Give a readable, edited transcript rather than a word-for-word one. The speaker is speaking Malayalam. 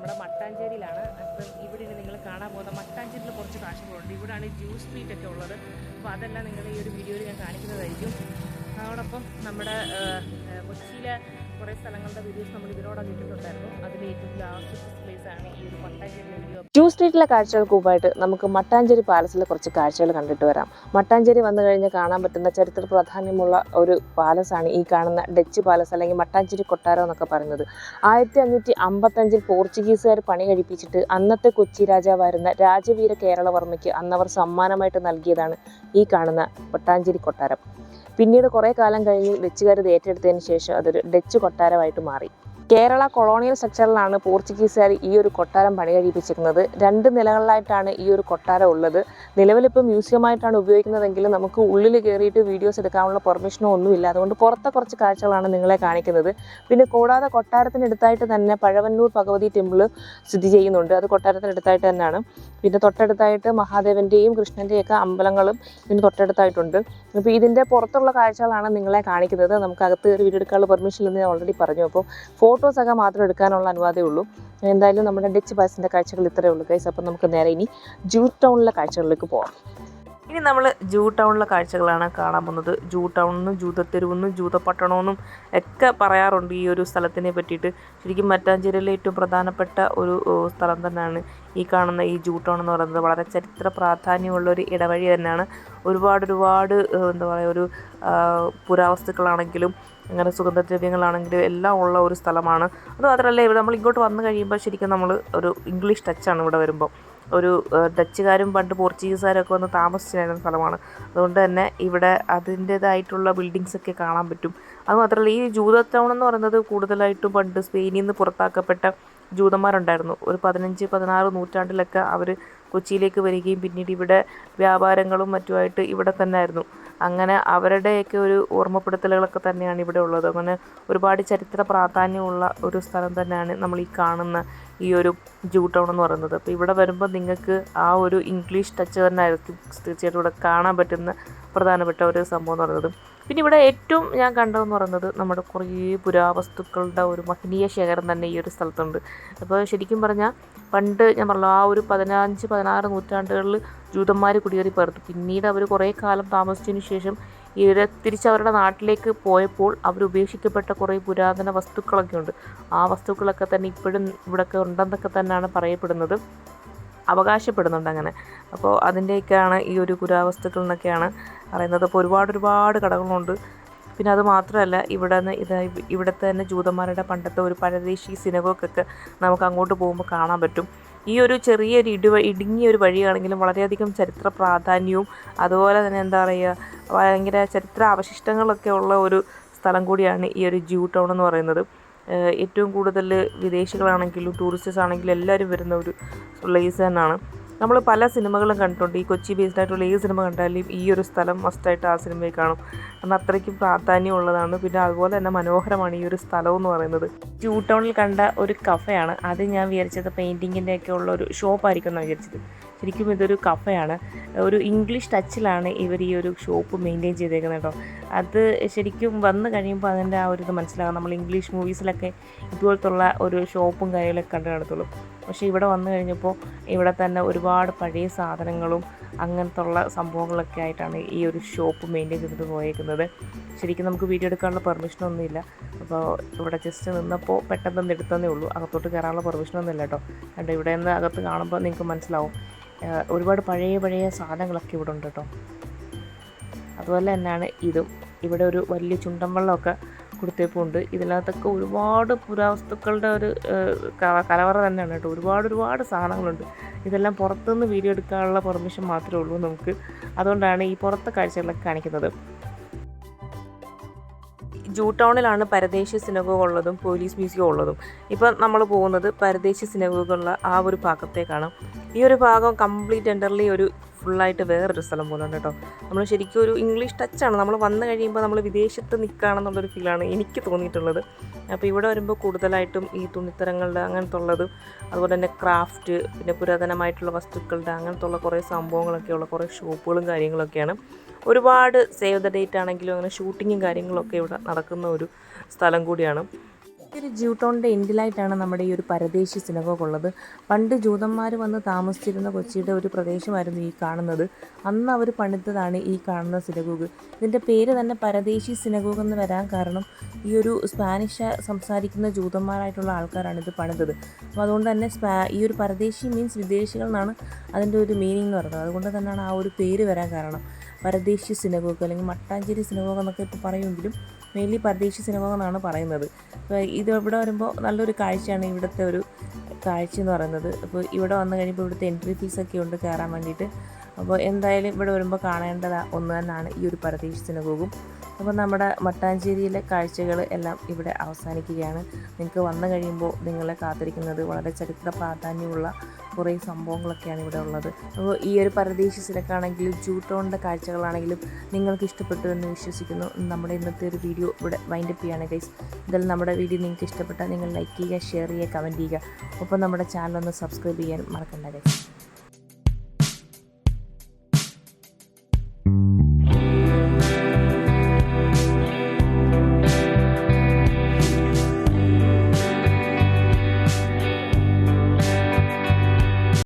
നമ്മുടെ മട്ടാഞ്ചേരിയിലാണ്. അപ്പം ഇവിടെ നിങ്ങൾ കാണാൻ പോകുന്ന മട്ടാഞ്ചേരിയിൽ കുറച്ച് കാഴ്ചകളുണ്ട്. ഇവിടെയാണ് ജ്യൂസ് സ്ട്രീറ്റ് ഒക്കെ ഉള്ളത്. അപ്പോൾ അതെല്ലാം നിങ്ങൾ ഈ ഒരു വീഡിയോയിൽ ഞാൻ കാണിക്കുന്നതായിരിക്കും. അതോടൊപ്പം നമ്മുടെ കൊച്ചിയിലെ കുറേ സ്ഥലങ്ങളുടെ വീഡിയോസ് നമ്മൾ ഇതിനോടൊക്കെ ഇട്ടിട്ടുണ്ടായിരുന്നു. അതിൽ ഏറ്റവും ലാസ്റ്റ് പ്ലേസ് ആണ് ഈ ഒരു മട്ടാഞ്ചേരിയിലെ വീഡിയോ. ജ്യൂസ് സ്ട്രീറ്റിലെ കാഴ്ചകൾക്ക് മുമ്പായിട്ട് നമുക്ക് മട്ടാഞ്ചേരി പാലസിലെ കുറച്ച് കാഴ്ചകൾ കണ്ടിട്ട് വരാം. മട്ടാഞ്ചേരി വന്നു കഴിഞ്ഞാൽ കാണാൻ പറ്റുന്ന ചരിത്ര പ്രാധാന്യമുള്ള ഒരു പാലസാണ് ഈ കാണുന്ന ഡച്ച് പാലസ്, അല്ലെങ്കിൽ മട്ടാഞ്ചേരി കൊട്ടാരം എന്നൊക്കെ പറയുന്നത്. 1555 പോർച്ചുഗീസുകാർ പണി കഴിപ്പിച്ചിട്ട് അന്നത്തെ കൊച്ചി രാജാവായിരുന്ന രാജവീര കേരളവർമ്മയ്ക്ക് അന്നവർ സമ്മാനമായിട്ട് നൽകിയതാണ് ഈ കാണുന്ന മട്ടാഞ്ചേരി കൊട്ടാരം. പിന്നീട് കുറേ കാലം കഴിഞ്ഞ് ഡച്ചുകാർ ഇത് ഏറ്റെടുത്തതിന് ശേഷം അതൊരു ഡച്ച് കൊട്ടാരമായിട്ട് മാറി. കേരള കൊളോണിയൽ സ്ട്രക്ചറിലാണ് പോർച്ചുഗീസുകാർ ഈ ഒരു കൊട്ടാരം പണി കഴിപ്പിച്ചിരിക്കുന്നത്. 2 നിലകളിലായിട്ടാണ് ഈ ഒരു കൊട്ടാരം ഉള്ളത്. നിലവിലിപ്പോൾ മ്യൂസിയമായിട്ടാണ് ഉപയോഗിക്കുന്നതെങ്കിലും നമുക്ക് ഉള്ളിൽ കയറിയിട്ട് വീഡിയോസ് എടുക്കാനുള്ള പെർമിഷനോ ഒന്നുമില്ല. അതുകൊണ്ട് പുറത്തെ കുറച്ച് കാഴ്ചകളാണ് നിങ്ങളെ കാണിക്കുന്നത്. പിന്നെ കൂടാതെ കൊട്ടാരത്തിനടുത്തായിട്ട് തന്നെ പഴവന്നൂർ ഭഗവതി ടെമ്പിൾ സ്ഥിതി ചെയ്യുന്നുണ്ട്. അത് കൊട്ടാരത്തിനടുത്തായിട്ട് തന്നെയാണ്. പിന്നെ തൊട്ടടുത്തായിട്ട് മഹാദേവൻ്റെയും കൃഷ്ണൻ്റെയൊക്കെ അമ്പലങ്ങളും ഇതിന് തൊട്ടടുത്തായിട്ടുണ്ട്. അപ്പോൾ ഇതിൻ്റെ പുറത്തുള്ള കാഴ്ചകളാണ് നിങ്ങളെ കാണിക്കുന്നത്. നമുക്ക് അകത്ത് കയറി വീഡിയോ എടുക്കാനുള്ള പെർമിഷൻ ഇല്ലെന്ന് ഞാൻ ഓൾറെഡി പറഞ്ഞു. അപ്പോൾ ഫോട്ടോസൊക്കെ മാത്രം എടുക്കാനുള്ള അനുവാദമേ ഉള്ളൂ. എന്തായാലും നമ്മുടെ ഡച്ച് പാലസിൻ്റെ കാഴ്ചകൾ ഇത്രയേ ഉള്ളൂ ഗൈസ്. അപ്പം നമുക്ക് നേരെ ഇനി ജൂട്ട് ടൗണിലെ കാഴ്ചകളിലേക്ക് പോകാം. ഇനി നമ്മൾ ജൂട്ട് ടൗണിലെ കാഴ്ചകളാണ് കാണാൻ പോകുന്നത്. ജൂട്ട് ടൗണെന്നും ജൂതത്തെരുവെന്നും ജൂതപ്പട്ടണമെന്നും ഒക്കെ പറയാറുണ്ട് ഈ ഒരു സ്ഥലത്തിനെ പറ്റിയിട്ട്. ശരിക്കും മട്ടാഞ്ചേരിയിലെ ഏറ്റവും പ്രധാനപ്പെട്ട ഒരു സ്ഥലം തന്നെയാണ് ഈ കാണുന്ന ഈ ജൂട്ട് ടൗൺ എന്ന് പറയുന്നത്. വളരെ ചരിത്ര പ്രാധാന്യമുള്ളൊരു ഇടവഴി തന്നെയാണ്. ഒരുപാട് എന്താ പറയുക, ഒരു പുരാവസ്തുക്കളാണെങ്കിലും അങ്ങനെ സുഗന്ധദ്രവ്യങ്ങളാണെങ്കിലും എല്ലാം ഉള്ള ഒരു സ്ഥലമാണ്. അത് മാത്രമല്ല, ഇവിടെ നമ്മൾ ഇങ്ങോട്ട് വന്നു കഴിയുമ്പോൾ ശരിക്കും നമ്മൾ ഒരു ഇംഗ്ലീഷ് ടച്ചാണ് ഇവിടെ വരുമ്പോൾ. ഒരു ഡച്ചുകാരും പണ്ട് പോർച്ചുഗീസുകാരൊക്കെ വന്ന് താമസിച്ചിരുന്ന സ്ഥലമാണ്. അതുകൊണ്ട് തന്നെ ഇവിടെ അതിൻ്റേതായിട്ടുള്ള ബിൽഡിങ്സൊക്കെ കാണാൻ പറ്റും. അതുമാത്രമല്ല, ഈ ജൂത ടൗൺ എന്ന് പറയുന്നത് കൂടുതലായിട്ടും പണ്ട് സ്പെയിനിൽ നിന്ന് പുറത്താക്കപ്പെട്ട ജൂതന്മാരുണ്ടായിരുന്നു. ഒരു 15-16 നൂറ്റാണ്ടിലൊക്കെ അവർ കൊച്ചിയിലേക്ക് വരികയും പിന്നീട് ഇവിടെ വ്യാപാരങ്ങളും മറ്റുമായിട്ട് ഇവിടെ തന്നെ ആയിരുന്നു. അങ്ങനെ അവരുടെയൊക്കെ ഒരു ഓർമ്മപ്പെടുത്തലുകളൊക്കെ തന്നെയാണ് ഇവിടെ ഉള്ളത്. അങ്ങനെ ഒരുപാട് ചരിത്ര പ്രാധാന്യമുള്ള ഒരു സ്ഥലം തന്നെയാണ് നമ്മൾ ഈ കാണുന്ന ഈ ഒരു ജൂട്ട് ടൗൺ എന്ന് പറയുന്നത്. അപ്പോൾ ഇവിടെ വരുമ്പോൾ നിങ്ങൾക്ക് ആ ഒരു ഇംഗ്ലീഷ് ടച്ച് തന്നെ ആയിരിക്കും തീർച്ചയായിട്ടും ഇവിടെ കാണാൻ പറ്റുന്ന പ്രധാനപ്പെട്ട ഒരു സംഭവം എന്ന് പറയുന്നത്. പിന്നെ ഇവിടെ ഏറ്റവും ഞാൻ കണ്ടതെന്ന് പറയുന്നത് നമ്മുടെ കുറേ പുരാവസ്തുക്കളുടെ ഒരു മഹനീയ ശേഖരം തന്നെ ഈ ഒരു സ്ഥലത്തുണ്ട്. അപ്പോൾ ശരിക്കും പറഞ്ഞാൽ പണ്ട് ഞാൻ പറഞ്ഞു ആ ഒരു 15-16 നൂറ്റാണ്ടുകളിൽ ജൂതന്മാർ കുടിയേറി പാർത്തു. പിന്നീട് അവർ കുറേ കാലം താമസിച്ചതിന് ശേഷം ഇവരെ തിരിച്ചവരുടെ നാട്ടിലേക്ക് പോയപ്പോൾ അവർ ഉപേക്ഷിക്കപ്പെട്ട കുറേ പുരാതന വസ്തുക്കളൊക്കെ ഉണ്ട്. ആ വസ്തുക്കളൊക്കെ തന്നെ ഇപ്പോഴും ഇവിടെയൊക്കെ ഉണ്ടെന്നൊക്കെ തന്നെയാണ് പറയപ്പെടുന്നത്, അവകാശപ്പെടുന്നുണ്ട് അങ്ങനെ. അപ്പോൾ അതിൻ്റെയൊക്കെയാണ് ഈ ഒരു പുരാവസ്തുക്കൾ എന്നൊക്കെയാണ് പറയുന്നത്. അപ്പോൾ ഒരുപാട് കടകളുണ്ട്. പിന്നെ അത് മാത്രമല്ല, ഇവിടുത്തെ തന്നെ ജൂതന്മാരുടെ പണ്ടത്തെ ഒരു പരദേശി സിനഗോഗൊക്കെ നമുക്ക് അങ്ങോട്ട് പോകുമ്പോൾ കാണാൻ പറ്റും. ഈ ഒരു ചെറിയൊരു ഇടുങ്ങിയൊരു വഴിയാണെങ്കിലും വളരെയധികം ചരിത്ര പ്രാധാന്യവും അതുപോലെ തന്നെ എന്താ പറയുക, ഭയങ്കര ചരിത്ര അവശിഷ്ടങ്ങളൊക്കെ ഉള്ള ഒരു സ്ഥലം കൂടിയാണ് ഈ ഒരു ജൂട്ട് ടൗൺ എന്ന് പറയുന്നത്. ഏറ്റവും കൂടുതൽ വിദേശികളാണെങ്കിലും ടൂറിസ്റ്റേഴ്സ് ആണെങ്കിലും എല്ലാവരും വരുന്ന ഒരു പ്ലേസ് തന്നെയാണ്. നമ്മൾ പല സിനിമകളും കണ്ടിട്ടുണ്ട്. ഈ കൊച്ചി ബേസ്ഡ് ആയിട്ടുള്ള ഏത് സിനിമ കണ്ടാലും ഈ ഒരു സ്ഥലം മസ്റ്റായിട്ട് ആ സിനിമയിൽ കാണും. കാരണം അത്രയ്ക്കും പ്രാധാന്യമുള്ളതാണ്. പിന്നെ അതുപോലെ തന്നെ മനോഹരമാണ് ഈ ഒരു സ്ഥലം എന്ന് പറയുന്നത്. ജൂട്ട് ടൗണിൽ കണ്ട ഒരു കഫയാണ്. അത് ഞാൻ വിചാരിച്ചത് പെയിൻറ്റിങ്ങിൻ്റെ ഒക്കെ ഉള്ള ഒരു ഷോപ്പായിരിക്കും എന്നാണ് വിചാരിച്ചത്. ശരിക്കും ഇതൊരു കഫയാണ്. ഒരു ഇംഗ്ലീഷ് ടച്ചിലാണ് ഇവർ ഈ ഒരു ഷോപ്പ് മെയിൻറ്റെയിൻ ചെയ്തേക്കുന്നത് കേട്ടോ. അത് ശരിക്കും വന്ന് കഴിയുമ്പോൾ അതിൻ്റെ ആ ഒരു ഇത് മനസ്സിലാകും. നമ്മൾ ഇംഗ്ലീഷ് മൂവീസിലൊക്കെ ഇതുപോലത്തുള്ള ഒരു ഷോപ്പും കാര്യങ്ങളൊക്കെ കണ്ടു കാണത്തുള്ളൂ. പക്ഷേ ഇവിടെ വന്നു കഴിഞ്ഞപ്പോൾ ഇവിടെ തന്നെ ഒരുപാട് പഴയ സാധനങ്ങളും അങ്ങനത്തുള്ള സംഭവങ്ങളൊക്കെ ആയിട്ടാണ് ഈ ഒരു ഷോപ്പ് മെയിൻറ്റെയിൻ ചെയ്തിട്ട് പോയേക്കുന്നത്. ശരിക്കും നമുക്ക് വീഡിയോ എടുക്കാനുള്ള പെർമിഷനൊന്നുമില്ല. അപ്പോൾ ഇവിടെ ജസ്റ്റ് നിന്നപ്പോൾ പെട്ടെന്ന് എടുത്തതേ ഉള്ളൂ. അകത്തോട്ട് കയറാനുള്ള പെർമിഷനൊന്നുമില്ല കേട്ടോ. കണ്ടോ, ഇവിടെ നിന്ന് അകത്ത് കാണുമ്പോൾ നിങ്ങൾക്ക് മനസ്സിലാവും ഒരുപാട് പഴയ സാധനങ്ങളൊക്കെ ഇവിടെ ഉണ്ട് കേട്ടോ. അതുപോലെ തന്നെയാണ് ഇതും. ഇവിടെ ഒരു വലിയ ചുണ്ടൻ വെള്ളമൊക്കെ കൊടുത്തേപ്പുണ്ട്. ഇതിനകത്തൊക്കെ ഒരുപാട് പുരാവസ്തുക്കളുടെ ഒരു കലവറ തന്നെയാണ് കേട്ടോ. ഒരുപാട് സാധനങ്ങളുണ്ട്. ഇതെല്ലാം പുറത്തുനിന്ന് വീഡിയോ എടുക്കാനുള്ള പെർമിഷൻ മാത്രമേ ഉള്ളൂ നമുക്ക്. അതുകൊണ്ടാണ് ഈ പുറത്തെ കാഴ്ചകളൊക്കെ കാണിക്കുന്നത്. ജൂട്ട് ടൗണിലാണ് പരദേശി സിനഗോഗ് ഉള്ളതും പോലീസ് മ്യൂസിയം ഉള്ളതും. ഇപ്പം നമ്മൾ പോകുന്നത് പരദേശി സിനഗോഗുള്ള ആ ഒരു ഭാഗത്തേക്കാണ്. ഈ ഒരു ഭാഗം കംപ്ലീറ്റ് എൻ്റർലി ഒരു ഫുള്ളായിട്ട് വേറൊരു സ്ഥലം പോലെ ഉണ്ട് കേട്ടോ. നമ്മൾ ശരിക്കും ഒരു ഇംഗ്ലീഷ് ടച്ചാണ്. നമ്മൾ വന്നു കഴിയുമ്പോൾ നമ്മൾ വിദേശത്ത് നിൽക്കുകയാണെന്നുള്ളൊരു ഫീലാണ് എനിക്ക് തോന്നിയിട്ടുള്ളത്. അപ്പോൾ ഇവിടെ വരുമ്പോൾ കൂടുതലായിട്ടും ഈ തുണിത്തരങ്ങളുടെ അങ്ങനത്തെ ഉള്ളത്, അതുപോലെ തന്നെ ക്രാഫ്റ്റ്, പിന്നെ പുരാതനമായിട്ടുള്ള വസ്തുക്കളുടെ അങ്ങനത്തെ ഉള്ള കുറേ സംഭവങ്ങളൊക്കെയുള്ള കുറേ ഷോപ്പുകളും കാര്യങ്ങളൊക്കെയാണ്. ഒരുപാട് സേവ് ദ ഡേറ്റ് ആണെങ്കിലും അങ്ങനെ ഷൂട്ടിങ്ങും കാര്യങ്ങളൊക്കെ ഇവിടെ നടക്കുന്ന ഒരു സ്ഥലം കൂടിയാണ്. ഒരു ജ്യൂട്ടോണിൻ്റെ എൻഡിലായിട്ടാണ് നമ്മുടെ ഈ ഒരു പരദേശി സിനഗോഗ് ഉള്ളത്. പണ്ട് ജൂതന്മാർ വന്ന് താമസിച്ചിരുന്ന കൊച്ചിയുടെ ഒരു പ്രദേശമായിരുന്നു ഈ കാണുന്നത്. അന്ന് അവർ പണിതതാണ് ഈ കാണുന്ന സിനഗോഗ്. ഇതിൻ്റെ പേര് തന്നെ പരദേശി സിനഗോഗ് എന്ന് വരാൻ കാരണം ഈ ഒരു സ്പാനിഷ് സംസാരിക്കുന്ന ജൂതന്മാരായിട്ടുള്ള ആൾക്കാരാണ് ഇത് പണിതത്. അപ്പോൾ അതുകൊണ്ട് തന്നെ ഈ ഒരു പരദേശി മീൻസ് വിദേശികൾ എന്നാണ് അതിൻ്റെ ഒരു മീനിങ് എന്ന് പറയുന്നത്. അതുകൊണ്ട് തന്നെയാണ് ആ ഒരു പേര് വരാൻ കാരണം. പരദേശി സിനഗോഗ് അല്ലെങ്കിൽ മട്ടാഞ്ചേരി സിനഗോഗ് എന്നൊക്കെ ഇപ്പോൾ പറയുമെങ്കിലും മെയിൻലി പരദേശി സിനഗോഗ് എന്നാണ് പറയുന്നത്. അപ്പോൾ ഇത് ഇവിടെ വരുമ്പോൾ നല്ലൊരു കാഴ്ചയാണ് ഇവിടുത്തെ ഒരു കാഴ്ച എന്ന് പറയുന്നത്. അപ്പോൾ ഇവിടെ വന്നു കഴിയുമ്പോൾ ഇവിടുത്തെ എൻട്രി ഫീസൊക്കെ ഉണ്ട് കയറാൻ വേണ്ടിയിട്ട്. അപ്പോൾ എന്തായാലും ഇവിടെ വരുമ്പോൾ കാണേണ്ടത് ഒന്ന് തന്നെയാണ് ഈ ഒരു പരദേശി സിനഗോഗും. അപ്പോൾ നമ്മുടെ മട്ടാഞ്ചേരിയിലെ കാഴ്ചകൾ എല്ലാം ഇവിടെ അവസാനിക്കുകയാണ്. നിങ്ങൾക്ക് വന്നു കഴിയുമ്പോൾ നിങ്ങളെ കാത്തിരിക്കുന്നത് വളരെ ചരിത്ര പ്രാധാന്യമുള്ള കുറേ സംഭവങ്ങളൊക്കെയാണ് ഇവിടെ ഉള്ളത്. അപ്പോൾ ഈ ഒരു പരദേശി സിനഗോഗാണെങ്കിലും ജൂട്ടോണിൻ്റെ കാഴ്ചകളാണെങ്കിലും നിങ്ങൾക്ക് ഇഷ്ടപ്പെട്ടു എന്ന് വിശ്വസിക്കുന്നു. നമ്മുടെ ഇന്നത്തെ ഒരു വീഡിയോ ഇവിടെ വൈൻഡപ്പ് ചെയ്യുകയാണ് ഗൈസ്. എന്തായാലും നമ്മുടെ വീഡിയോ നിങ്ങൾക്ക് ഇഷ്ടപ്പെട്ടാൽ നിങ്ങൾ ലൈക്ക് ചെയ്യുക, ഷെയർ ചെയ്യുക, കമൻറ്റ് ചെയ്യുക. ഒപ്പം നമ്മുടെ ചാനൽ ഒന്ന് സബ്സ്ക്രൈബ് ചെയ്യാനും മറക്കണ്ട ഗൈസ്.